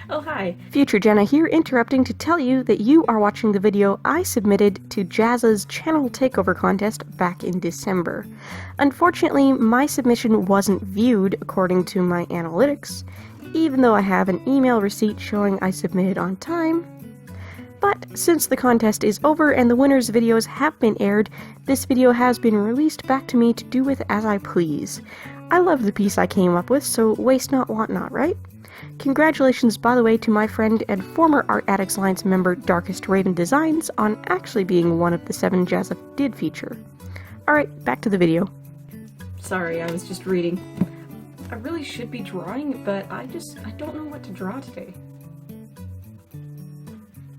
Oh hi, Future Jenna here, interrupting to tell you that you are watching the video I submitted to Jazza's channel takeover contest back in December. Unfortunately, my submission wasn't viewed according to my analytics, even though I have an email receipt showing I submitted on time. But since the contest is over and the winner's videos have been aired, this video has been released back to me to do with as I please. I love the piece I came up with, so waste not, want not, right? Congratulations, by the way, to my friend and former Art Addicts Alliance member Darkest Raven Designs on actually being one of the 7 Jazza did feature. Alright, back to the video. Sorry, I was just reading. I really should be drawing, but I don't know what to draw today.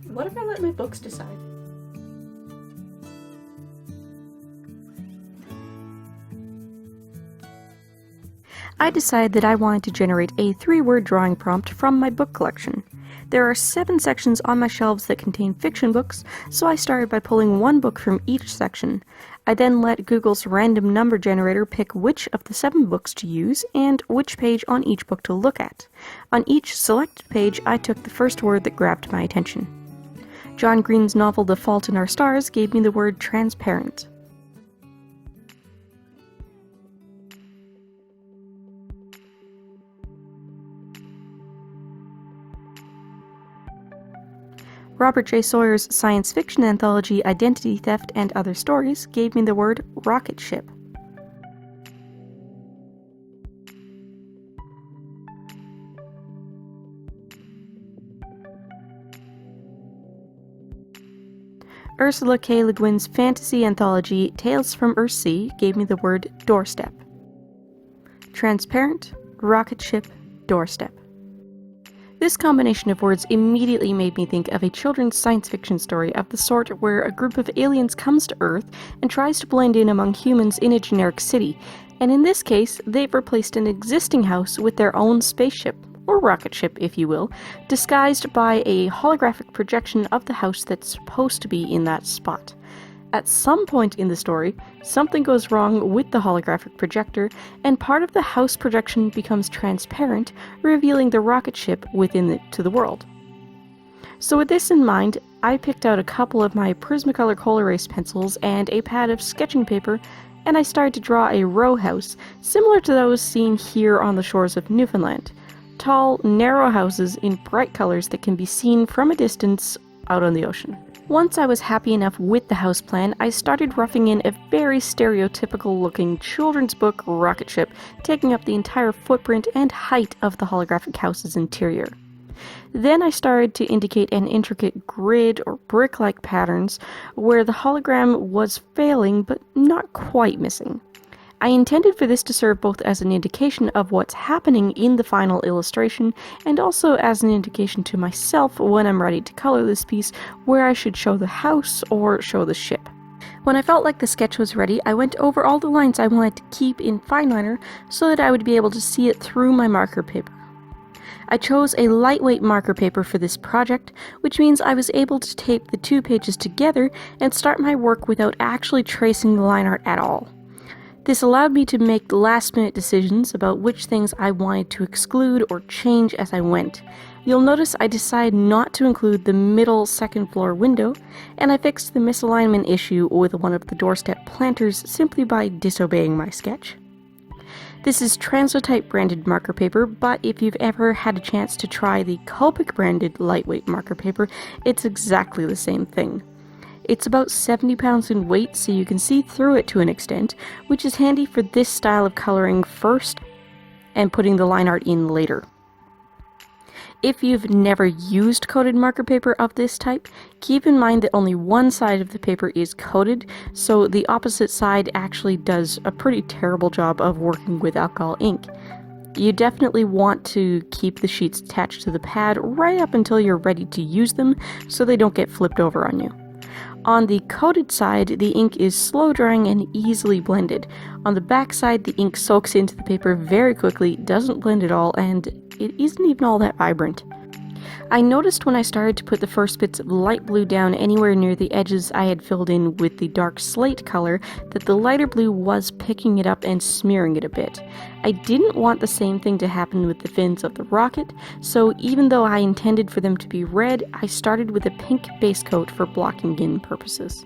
What if I let my books decide? I decided that I wanted to generate a 3-word drawing prompt from my book collection. There are 7 sections on my shelves that contain fiction books, so I started by pulling 1 book from each section. I then let Google's random number generator pick which of the 7 books to use and which page on each book to look at. On each selected page, I took the first word that grabbed my attention. John Green's novel The Fault in Our Stars gave me the word transparent. Robert J. Sawyer's science fiction anthology Identity Theft and Other Stories gave me the word rocket ship. Ursula K. Le Guin's fantasy anthology Tales from Earthsea gave me the word doorstep. Transparent, rocket ship, doorstep. This combination of words immediately made me think of a children's science fiction story of the sort where a group of aliens comes to Earth and tries to blend in among humans in a generic city, and in this case, they've replaced an existing house with their own spaceship, or rocket ship if you will, disguised by a holographic projection of the house that's supposed to be in that spot. At some point in the story, something goes wrong with the holographic projector, and part of the house projection becomes transparent, revealing the rocket ship within it to the world. So with this in mind, I picked out a couple of my Prismacolor Coal Erase pencils and a pad of sketching paper, and I started to draw a row house, similar to those seen here on the shores of Newfoundland. Tall, narrow houses in bright colors that can be seen from a distance out on the ocean. Once I was happy enough with the house plan, I started roughing in a very stereotypical looking children's book rocket ship, taking up the entire footprint and height of the holographic house's interior. Then I started to indicate an intricate grid or brick-like patterns where the hologram was failing but not quite missing. I intended for this to serve both as an indication of what's happening in the final illustration and also as an indication to myself when I'm ready to color this piece where I should show the house or show the ship. When I felt like the sketch was ready, I went over all the lines I wanted to keep in fineliner so that I would be able to see it through my marker paper. I chose a lightweight marker paper for this project, which means I was able to tape the 2 pages together and start my work without actually tracing the line art at all. This allowed me to make last-minute decisions about which things I wanted to exclude or change as I went. You'll notice I decided not to include the middle second floor window, and I fixed the misalignment issue with one of the doorstep planters simply by disobeying my sketch. This is Translotype branded marker paper, but if you've ever had a chance to try the Copic branded lightweight marker paper, it's exactly the same thing. It's about 70 pounds in weight, so you can see through it to an extent, which is handy for this style of coloring first and putting the line art in later. If you've never used coated marker paper of this type, keep in mind that only one side of the paper is coated, so the opposite side actually does a pretty terrible job of working with alcohol ink. You definitely want to keep the sheets attached to the pad right up until you're ready to use them so they don't get flipped over on you. On the coated side, the ink is slow drying and easily blended. On the back side, the ink soaks into the paper very quickly, doesn't blend at all, and it isn't even all that vibrant. I noticed when I started to put the first bits of light blue down anywhere near the edges I had filled in with the dark slate color that the lighter blue was picking it up and smearing it a bit. I didn't want the same thing to happen with the fins of the rocket, so even though I intended for them to be red, I started with a pink base coat for blocking in purposes.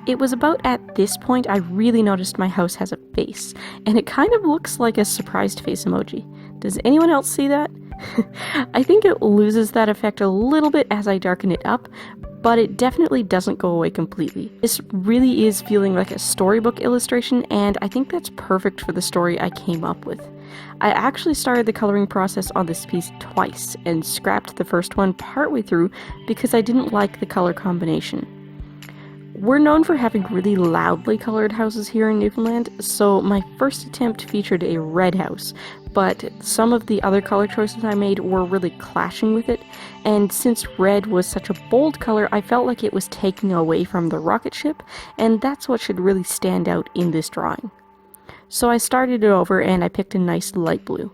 It was about at this point I really noticed my house has a face, and it kind of looks like a surprised face emoji. Does anyone else see that? I think it loses that effect a little bit as I darken it up, but it definitely doesn't go away completely. This really is feeling like a storybook illustration, and I think that's perfect for the story I came up with. I actually started the coloring process on this piece twice, and scrapped the first one partway through because I didn't like the color combination. We're known for having really loudly colored houses here in Newfoundland, so my first attempt featured a red house, but some of the other color choices I made were really clashing with it, and since red was such a bold color, I felt like it was taking away from the rocket ship, and that's what should really stand out in this drawing. So I started it over and I picked a nice light blue.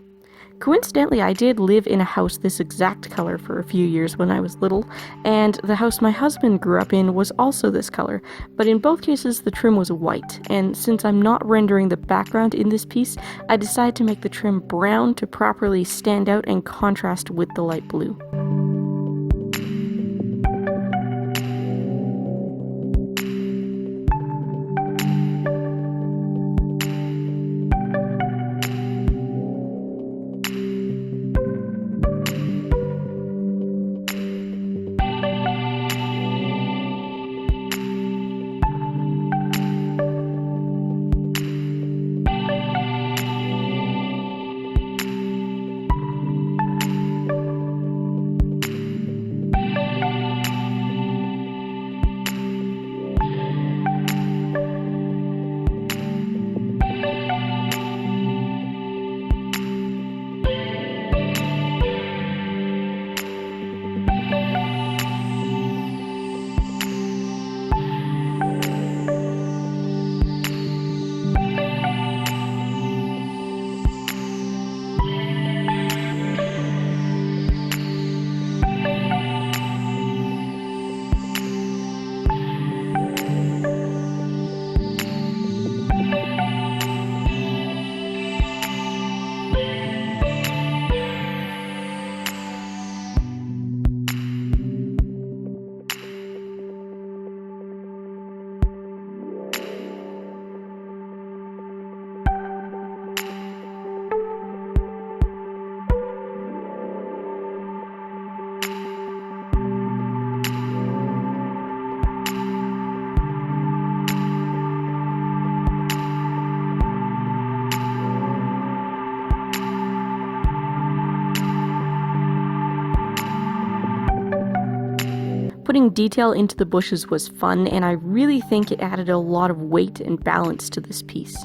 Coincidentally, I did live in a house this exact color for a few years when I was little, and the house my husband grew up in was also this color, but in both cases the trim was white, and since I'm not rendering the background in this piece, I decided to make the trim brown to properly stand out and contrast with the light blue. Putting detail into the bushes was fun, and I really think it added a lot of weight and balance to this piece.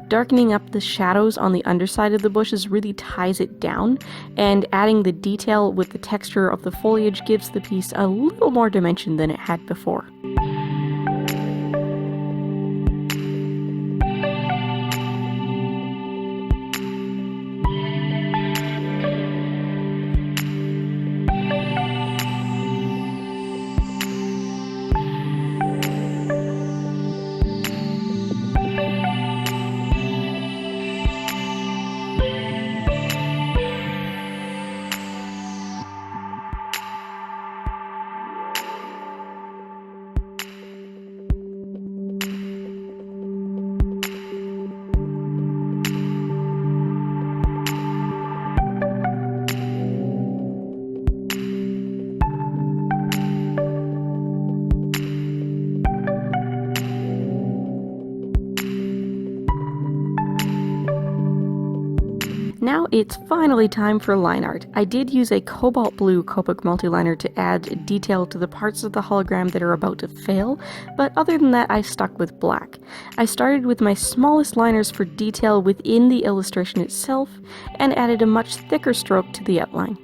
Darkening up the shadows on the underside of the bushes really ties it down, and adding the detail with the texture of the foliage gives the piece a little more dimension than it had before. Now it's finally time for line art. I did use a cobalt blue Copic multiliner to add detail to the parts of the hologram that are about to fail, but other than that I stuck with black. I started with my smallest liners for detail within the illustration itself, and added a much thicker stroke to the outline.